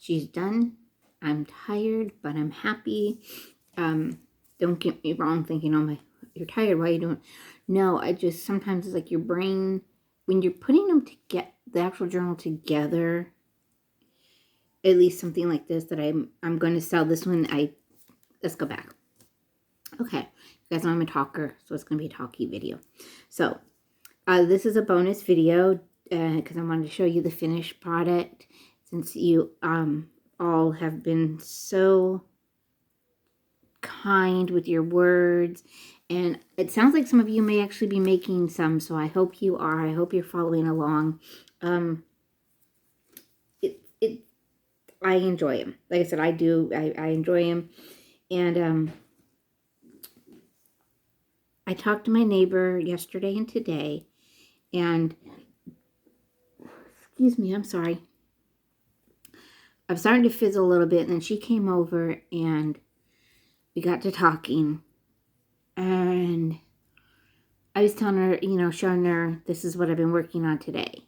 she's done. I'm tired, but I'm happy. Don't get me wrong thinking, oh my, you're tired, why are you doing? No, I just, sometimes it's like your brain, when you're putting them to get the actual journal together, at least something like this that I'm going to sell this one. Let's go back. Okay, you guys know I'm a talker, so it's going to be a talky video. So this is a bonus video because I wanted to show you the finished product, since you all have been so kind with your words, and it sounds like some of you may actually be making some, so I hope you are. I hope you're following along. I enjoy them. Like I said, I do. I enjoy them. And I talked to my neighbor yesterday and today, and excuse me, I'm sorry. I'm starting to fizzle a little bit, and then she came over and we got to talking, and I was telling her, you know, showing her this is what I've been working on today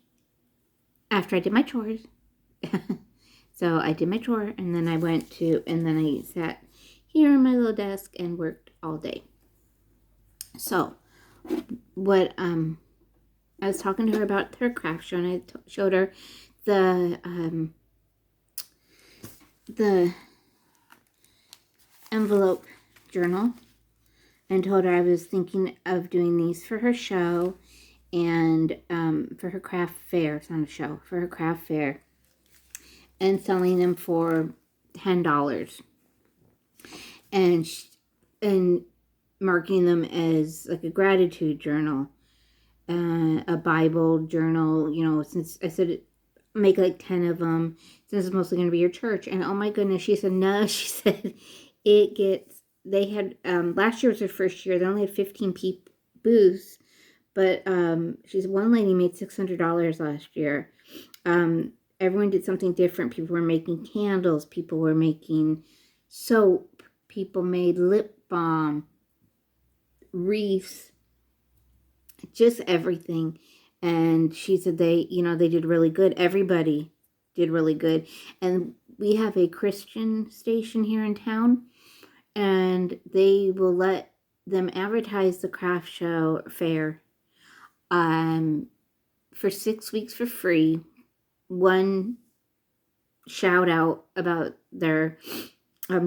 after I did my chores. So I did my chore, and then I I sat here on my little desk and worked all day. So what I was talking to her about her craft show, and I showed her the envelope journal, and told her I was thinking of doing these for her show and for her craft fair. It's not a show, for her craft fair, and selling them for $10, and marking them as like a gratitude journal, a Bible journal. You know, since I said make like 10 of them, since it's mostly going to be your church. And oh my goodness, she said no. She said they had last year was their first year. They only had 15 booths, but she said one lady made $600 last year. Everyone did something different. People were making candles. People were making soap. People made lip balm, wreaths, just everything. And she said they did really good. Everybody did really good. And we have a Christian station here in town, and they will let them advertise the craft show fair for 6 weeks for free. One shout out about their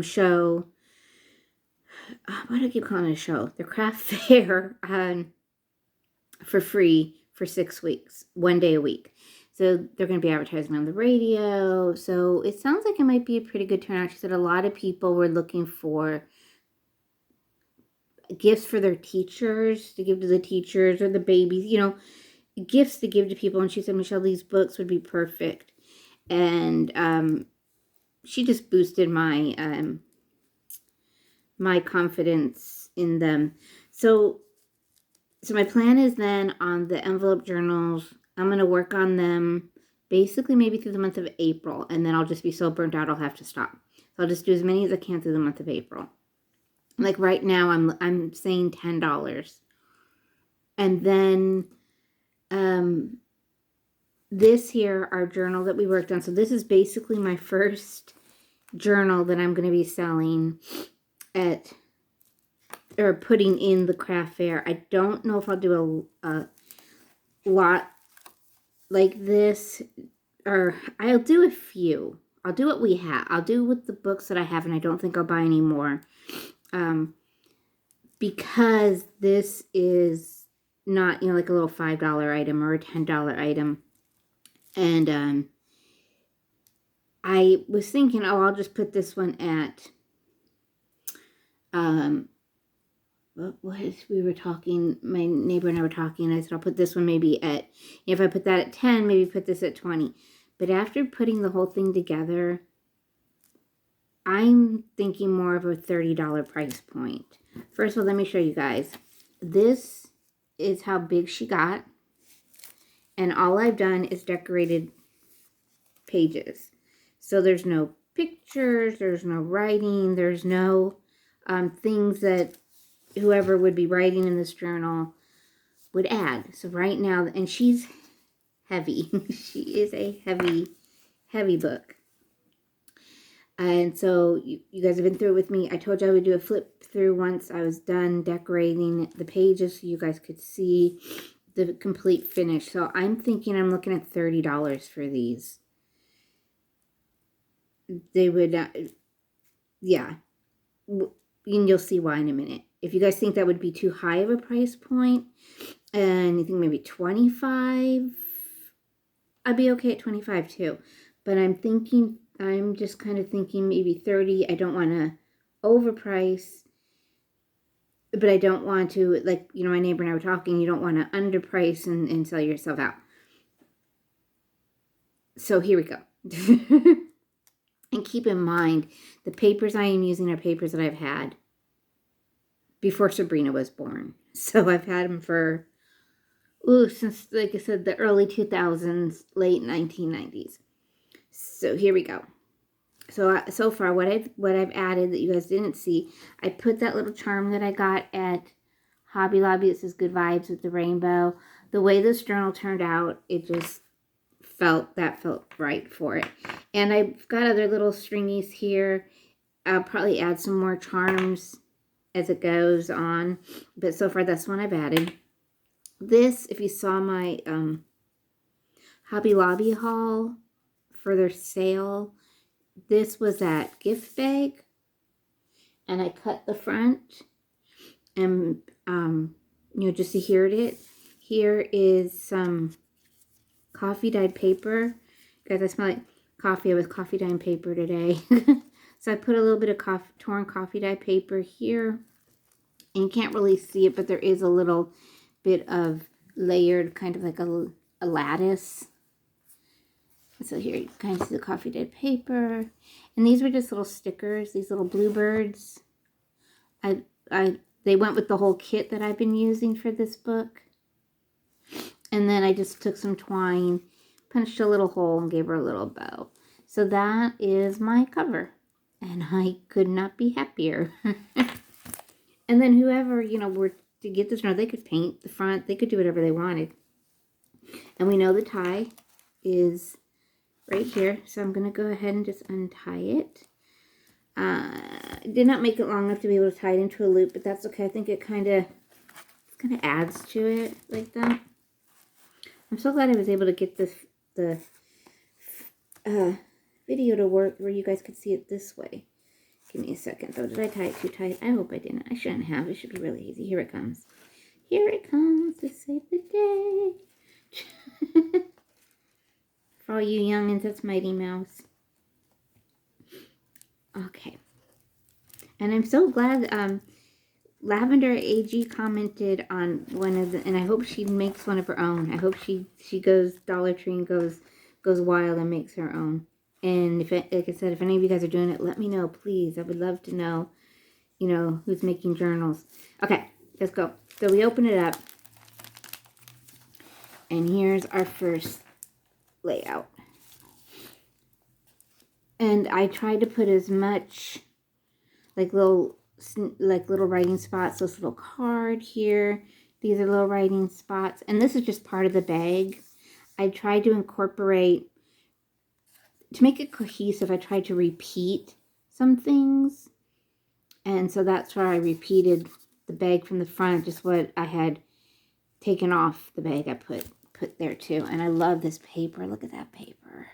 show. Why do I keep calling it a show? Their craft fair for free for 6 weeks, 1 day a week. So they're going to be advertising on the radio. So it sounds like it might be a pretty good turnout. She said a lot of people were looking for gifts for their teachers, to give to the teachers or the babies, you know, gifts to give to people. And she said, Michelle, these books would be perfect. And she just boosted my my confidence in them. So my plan is then on the envelope journals, I'm going to work on them basically maybe through the month of April, and then I'll just be so burnt out I'll have to stop. So I'll just do as many as I can through the month of April. Like right now I'm saying $10. And then this here, our journal that we worked on. So this is basically my first journal that I'm going to be selling at, or putting in the craft fair. I don't know if I'll do a lot like this, or I'll do a few. I'll do what we have. I'll do with the books that I have, and I don't think I'll buy any more. Because this is not, you know, like a little $5 item or a $10 item. And I was thinking, oh, I'll just put this one at we were talking, my neighbor and I were talking, and I said I'll put this one maybe at, if I put that at 10, maybe put this at 20. But after putting the whole thing together, I'm thinking more of a $30 price point. First of all, let me show you guys. This is how big she got. And all I've done is decorated pages. So there's no pictures, there's no writing, there's no things that whoever would be writing in this journal would add. So right now, and she's heavy. She is a heavy, heavy book. And so you guys have been through it with me. I told you I would do a flip through once I was done decorating the pages so you guys could see the complete finish. So I'm thinking I'm looking at $30 for these. They would, yeah. And you'll see why in a minute. If you guys think that would be too high of a price point, and you think maybe 25, I'd be okay at 25 too. But I'm just kind of thinking maybe 30. I don't want to overprice, but I don't want to, like, you know, my neighbor and I were talking, you don't want to underprice and sell yourself out. So here we go. And keep in mind, the papers I am using are papers that I've had before Sabrina was born. So I've had them for, since, like I said, the early 2000s, late 1990s. So here we go. So far, what I've added that you guys didn't see, I put that little charm that I got at Hobby Lobby. It says Good Vibes with the rainbow. The way this journal turned out, it just felt right for it. And I've got other little stringies here. I'll probably add some more charms as it goes on. But so far, that's one I've added. This, if you saw my Hobby Lobby haul for their sale, this was that gift bag. And I cut the front. And, you know, just to hear it. Here is some coffee dyed paper. Guys, I smell like coffee. I was coffee dyeing paper today. So I put a little bit of torn coffee dye paper here. And you can't really see it, but there is a little bit of layered, kind of like a lattice. So here you kind of see the coffee dyed paper. And these were just little stickers, these little bluebirds. They went with the whole kit that I've been using for this book. And then I just took some twine, punched a little hole, and gave her a little bow. So that is my cover. And I could not be happier. And then whoever, you know, were to get this, they could paint the front. They could do whatever they wanted. And we know the tie is right here. So I'm going to go ahead and just untie it. I did not make it long enough to be able to tie it into a loop, but that's okay. I think it kind of adds to it like that. I'm so glad I was able to get the video to work where you guys could see it this way. Give me a second, though. Did I tie it too tight? I hope I didn't. I shouldn't have. It should be really easy. Here it comes. Here it comes to save the day. For all you youngins, that's Mighty Mouse. Okay. And I'm so glad Lavender AG commented on one of the, and I hope she makes one of her own. I hope she goes Dollar Tree and goes wild and makes her own. And if it, like I said, if any of you guys are doing it, let me know, please. I would love to know, you know, who's making journals. Okay, let's go. So we open it up. And here's our first layout. And I tried to put as much like little writing spots. This little card here. These are little writing spots. And this is just part of the bag. I tried to incorporate, to make it cohesive, I tried to repeat some things. And so that's why I repeated the bag from the front, just what I had taken off the bag I put there too. And I love this paper. Look at that paper.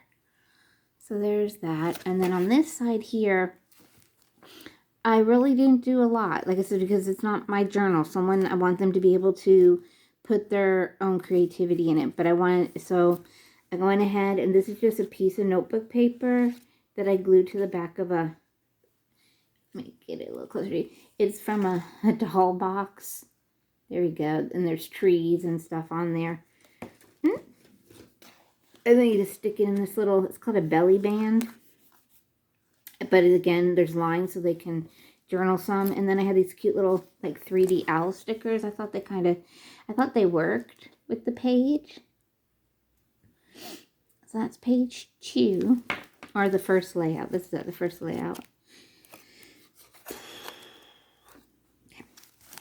So there's that. And then on this side here, I really didn't do a lot. Like I said, because it's not my journal. I want them to be able to put their own creativity in it. But I went ahead, and this is just a piece of notebook paper that I glued to the back of a, let me get it a little closer. It's from a doll box. There we go. And there's trees and stuff on there. And then you just stick it in this little, it's called a belly band. But again, there's lines so they can journal some. And then I had these cute little like 3D owl stickers. I thought they worked with the page. So that's page 2, or the first layout. This is the first layout. Okay,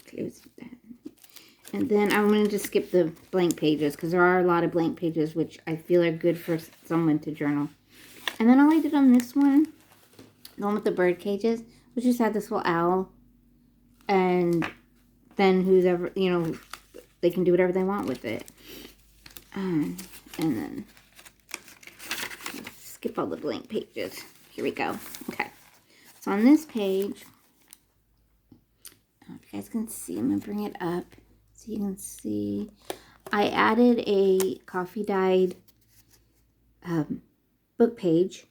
close that. And then I'm going to just skip the blank pages because there are a lot of blank pages which I feel are good for someone to journal. And then all I did on this one The one with the bird cages, we just had this little owl, and then who's ever, you know, they can do whatever they want with it. And then skip all the blank pages. Here we go. Okay. So on this page, I don't know if you guys can see, I'm going to bring it up so you can see. I added a coffee dyed book page,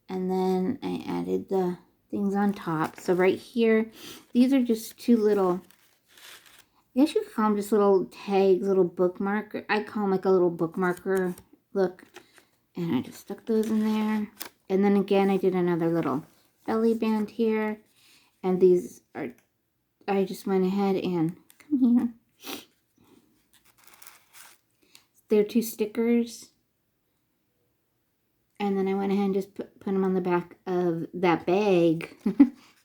and then I added the things on top. So right here, these are just two little, I guess you could call them just little tags, little bookmarker. I call them like a little bookmarker look. And I just stuck those in there. And then again, I did another little belly band here. And these are, I just went ahead and, come here. They're two stickers. And then I went ahead and just put them on the back of that bag.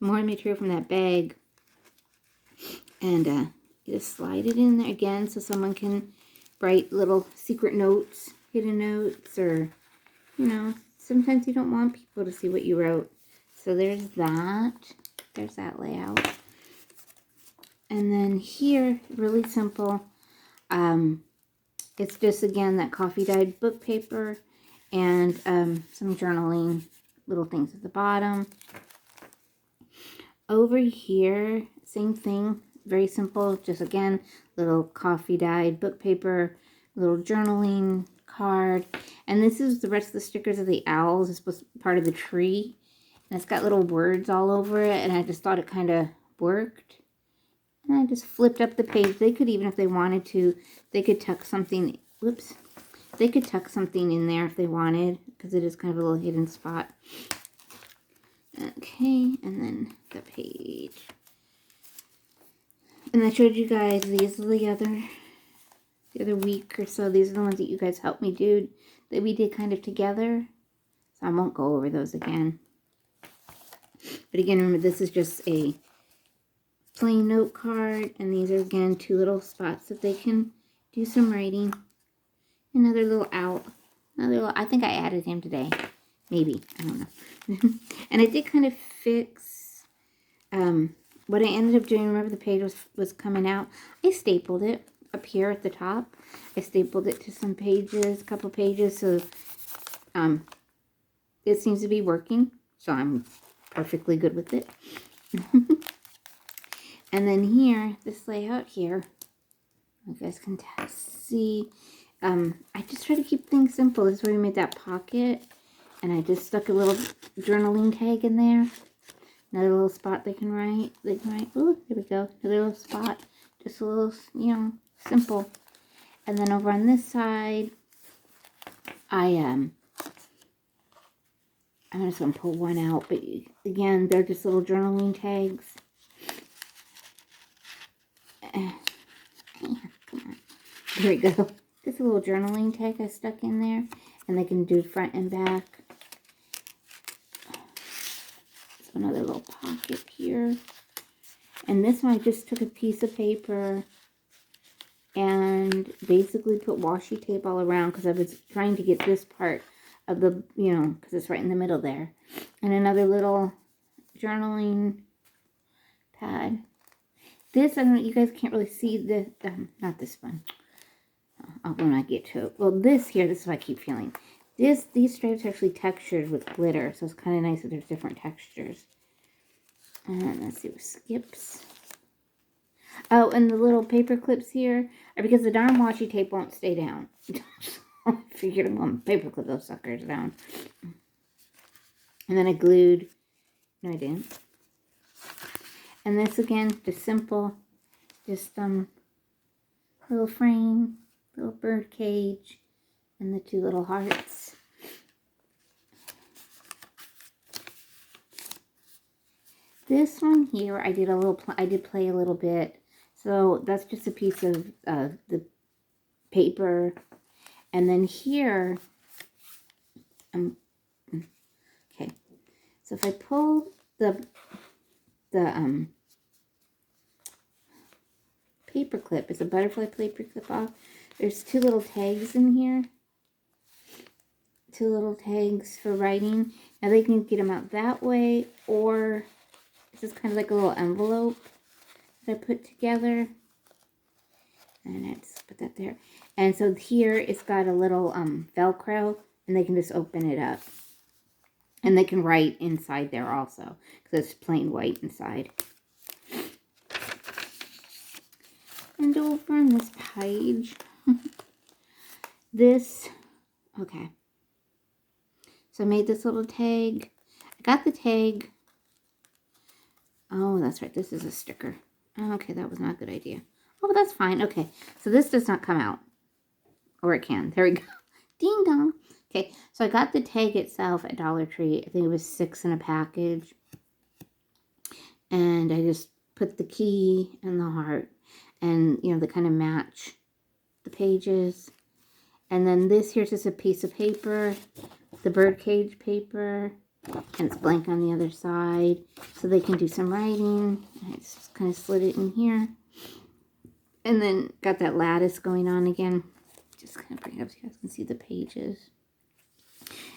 More material from that bag. And you just slide it in there again so someone can write little secret notes, hidden notes, or, you know, sometimes you don't want people to see what you wrote. So there's that. There's that layout. And then here, really simple. It's just, again, that coffee dyed book paper and some journaling little things at the bottom. Over here, same thing. Very simple. Just, again, little coffee dyed book paper, little journaling card. And this is the rest of the stickers of the owls. It's supposed to be part of the tree. And it's got little words all over it. And I just thought it kind of worked. And I just flipped up the page. They could, even if they wanted to, they could tuck something. Whoops. They could tuck something in there if they wanted, because it is kind of a little hidden spot. Okay, and then the page. And I showed you guys, these are the other week or so. These are the ones that you guys helped me do, that we did kind of together. So I won't go over those again. But again, remember, this is just a plain note card. And these are, again, two little spots that they can do some writing. Another little out. Another little, I think I added him today. Maybe. I don't know. And I did kind of fix what I ended up doing. Remember, the page was coming out. I stapled it up here at the top. I stapled it to some pages, a couple pages. So it seems to be working. So I'm perfectly good with it. And then here, this layout here, you guys can see. I just try to keep things simple. This is where we made that pocket. And I just stuck a little journaling tag in there. Another little spot they can write. Ooh, there we go. Another little spot. Just a little, you know, simple. And then over on this side, I'm just going to pull one out. But again, they're just little journaling tags. Come on. There we go. Just a little journaling tag I stuck in there. And they can do front and back. So another little pocket here. And this one I just took a piece of paper and basically put washi tape all around, because I was trying to get this part of the, you know, because it's right in the middle there. And another little journaling pad. This, I don't know, you guys can't really see the, not this one. When I get to it. Well, this here, this is what I keep feeling. These stripes are actually textured with glitter, so it's kind of nice that there's different textures. And let's see what skips. Oh, and the little paper clips here are because the darn washi tape won't stay down. I figured I'm going to paper clip those suckers down. And then I glued. No, I didn't. And this again, just simple. Just little frame, little bird cage, and the two little hearts. This one here, I did play a little bit. So that's just a piece of the paper. And then here, okay. So if I pull the paper clip, it's a butterfly paper clip off. There's two little tags in here 2 little tags for writing. Now they can get them out that way, or this is kind of like a little envelope that I put together. And I just put that there. And so here it's got a little Velcro, and they can just open it up. And they can write inside there also, because it's plain white inside. And over on this page, okay. So I made this little tag. I got the tag. Oh, that's right. This is a sticker. Okay, that was not a good idea. Oh, but that's fine. Okay, so this does not come out. Or it can. There we go. Ding dong. Okay, so I got the tag itself at Dollar Tree. I think it was 6 in a package. And I just put the key and the heart. And, you know, they kind of match the pages. And then this here's just a piece of paper. The birdcage paper. And it's blank on the other side. So they can do some writing. I just kind of slid it in here. And then got that lattice going on again. Just kind of bring it up so you guys can see the pages.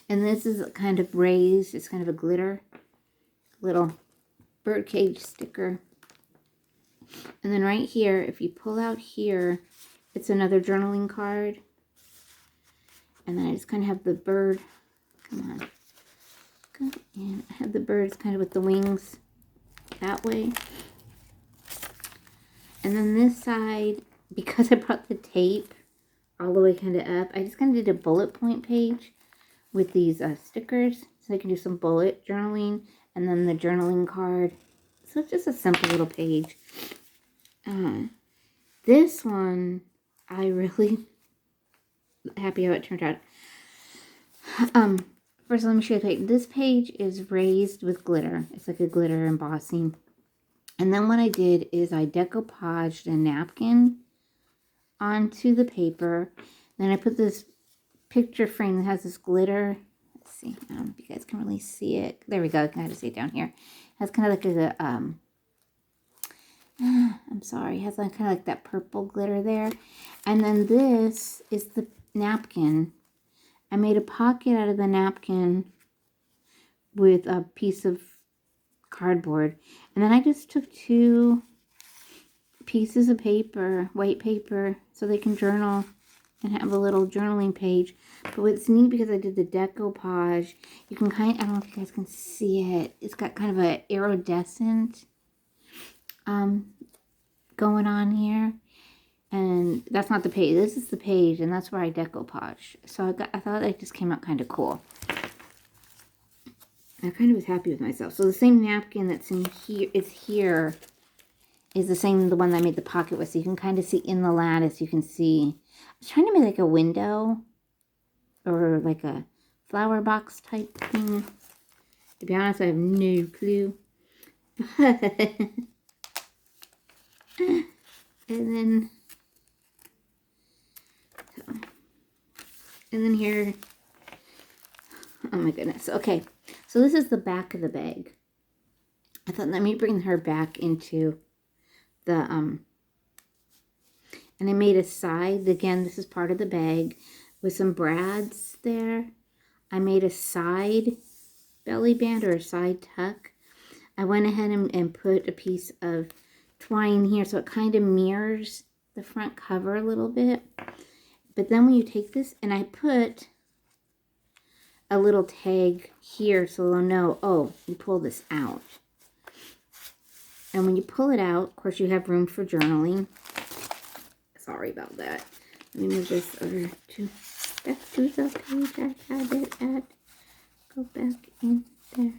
And this is kind of raised. It's kind of a glitter little birdcage sticker. And then right here, if you pull out here, it's another journaling card. And then I just kind of have the bird. Come on. Go in. I have the birds kind of with the wings that way. And then this side, because I brought the tape all the way kind of up, I just kind of did a bullet point page with these stickers. So I can do some bullet journaling. And then the journaling card. So it's just a simple little page. This one, I really happy how it turned out. First, let me show you the page. This page is raised with glitter. It's like a glitter embossing. And then what I did is I decoupaged a napkin onto the paper. Then I put this picture frame that has this glitter. Let's see. I don't know if you guys can really see it. There we go. I can kind of see it down here. It has kind of like a, I'm sorry. It has like kind of like that purple glitter there. And then this is the napkin. I made a pocket out of the napkin with a piece of cardboard. And then I just took 2 pieces of paper, white paper, so they can journal and have a little journaling page. But what's neat, because I did the decoupage, you can kind of, I don't know if you guys can see it. It's got kind of an iridescent going on here. And that's not the page. This is the page, and that's where I decoupage. So I thought it just came out kind of cool. I kind of was happy with myself. So the same napkin that's in here is the same, the one that I made the pocket with. So you can kind of see in the lattice, you can see. I was trying to make like a window or like a flower box type thing. To be honest, I have no clue. And then here, oh my goodness. Okay, so this is the back of the bag. I thought, let me bring her back into the, and I made a side. Again, this is part of the bag with some brads there. I made a side belly band or a side tuck. I went ahead and put a piece of twine here so it kind of mirrors the front cover a little bit. But then when you take this, and I put a little tag here so they'll know, oh, you pull this out. And when you pull it out, of course, you have room for journaling. Sorry about that. Let me move this over to back to the page I had it at. Go back in there.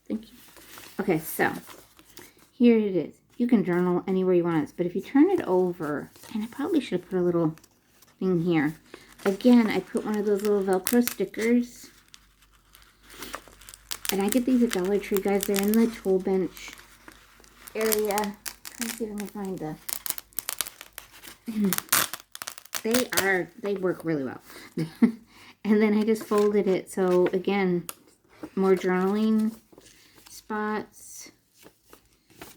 Thank you. Okay, so here it is. You can journal anywhere you want it, but if you turn it over, and I probably should have put a little thing here. Again, I put one of those little Velcro stickers. And I get these at Dollar Tree, guys. They're in the tool bench area. I'm trying to see if I can find the... they work really well. And then I just folded it. So again, more journaling spots.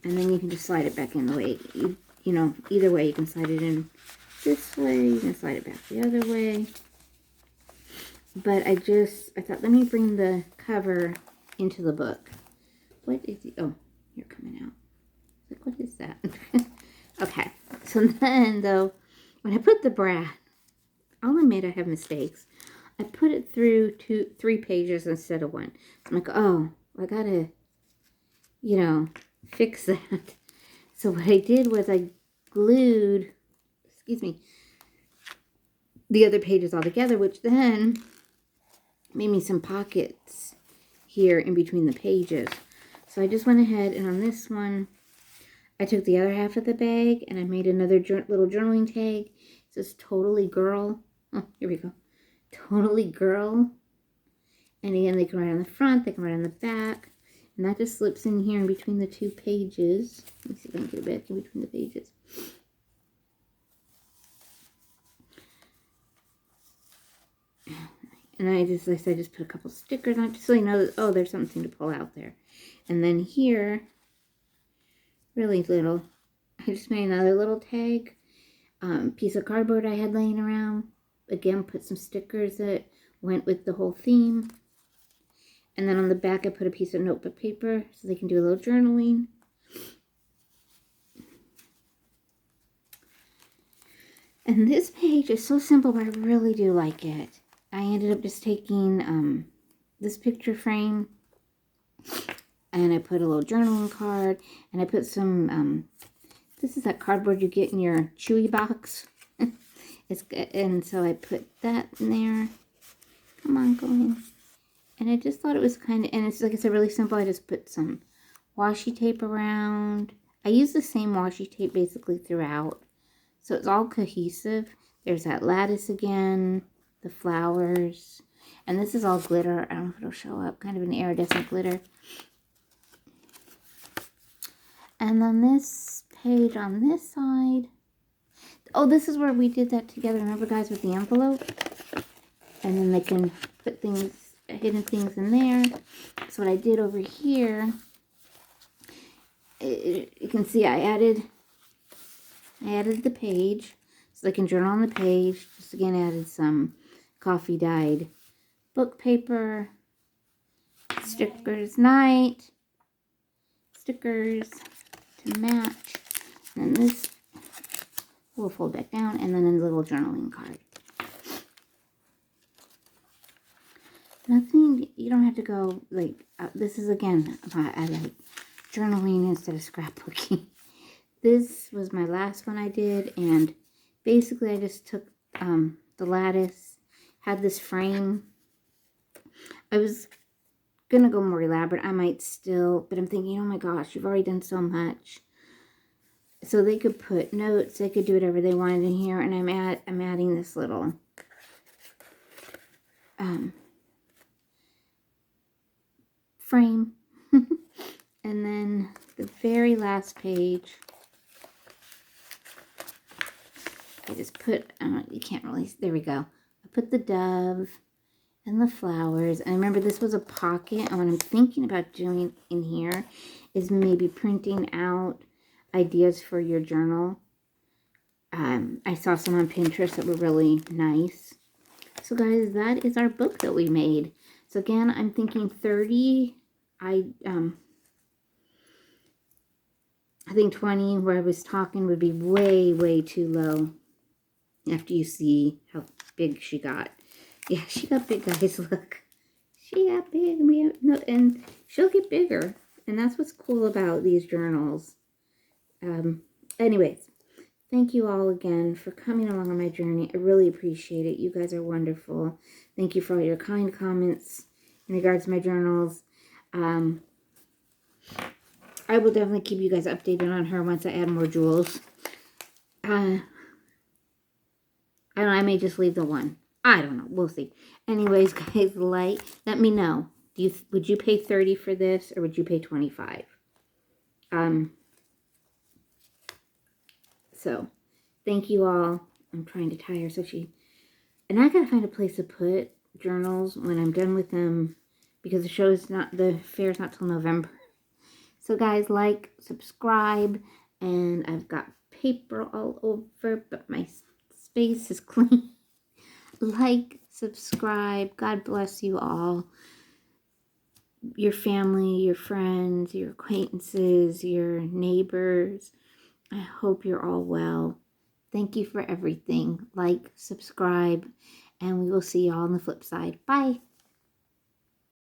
And then you can just slide it back in the way, you know, either way. You can slide it in this way. You can slide it back the other way. But I thought, let me bring the cover into the book. What is it? Oh, you're coming out. Like, what is that? Okay. So then, though, when I put the brad, I'll admit I have mistakes. I put it through 3 pages instead of 1. I'm like, oh, I gotta, fix that. So what I did was I glued, excuse me, the other pages all together, which then made me some pockets here in between the pages. So I just went ahead and on this one, I took the other half of the bag and I made another little journaling tag. It says Totally Girl. Oh, here we go. Totally Girl. And again, they can write on the front, they can write on the back. And that just slips in here in between the 2 pages. Let me see if I can get it back in between the pages. And I just put a couple stickers on it just so you know that, oh, there's something to pull out there. And then here, really little, I just made another little tag. Piece of cardboard I had laying around. Again, put some stickers that went with the whole theme. And then on the back, I put a piece of notebook paper so they can do a little journaling. And this page is so simple, but I really do like it. I ended up just taking this picture frame and I put a little journaling card and I put some, this is that cardboard you get in your Chewy box. It's good. And so I put that in there. Come on, go in. And I just thought it was kind of, and it's like I said, really simple. I just put some washi tape around. I use the same washi tape basically throughout. So it's all cohesive. There's that lattice again, the flowers. And this is all glitter. I don't know if it'll show up. Kind of an iridescent glitter. And then this page on this side. Oh, this is where we did that together. Remember, guys, with the envelope? And then they can put things, hidden things in there. So what I did over here, you can see I added the page. So they can journal on the page. Just again, added some coffee dyed book paper, stickers night, stickers to match. And then this will fold back down, and then a little journaling card. Nothing, you don't have to go, like, this is, again, I like journaling instead of scrapbooking. This was my last one I did, and basically I just took the lattice, had this frame. I was going to go more elaborate. I might still, but I'm thinking, oh my gosh, you've already done so much. So they could put notes, they could do whatever they wanted in here, and I'm adding this little frame. And then the very last page, I just put, you can't really, there we go. I put the dove and the flowers. And remember, this was a pocket. And what I'm thinking about doing in here is maybe printing out ideas for your journal. I saw some on Pinterest that were really nice. So guys, that is our book that we made. So again, I'm thinking 30. I think 20 where I was talking would be way, way too low after you see how big she got. Yeah, she got big, guys. Look. She got big. And she'll get bigger. And that's what's cool about these journals. Anyways, thank you all again for coming along on my journey. I really appreciate it. You guys are wonderful. Thank you for all your kind comments in regards to my journals. I will definitely keep you guys updated on her once I add more jewels. I don't know, I may just leave the one. I don't know. We'll see. Anyways, guys, let me know. Would you pay 30 for this or would you pay 25? So, thank you all. I'm trying to tie her so and I gotta find a place to put journals when I'm done with them because the fair's not till November. So guys, like, subscribe, and I've got paper all over, but my space is clean. Like, subscribe. God bless you all. Your family, your friends, your acquaintances, your neighbors. I hope you're all well. Thank you for everything. Like, subscribe, and we will see you all on the flip side. Bye.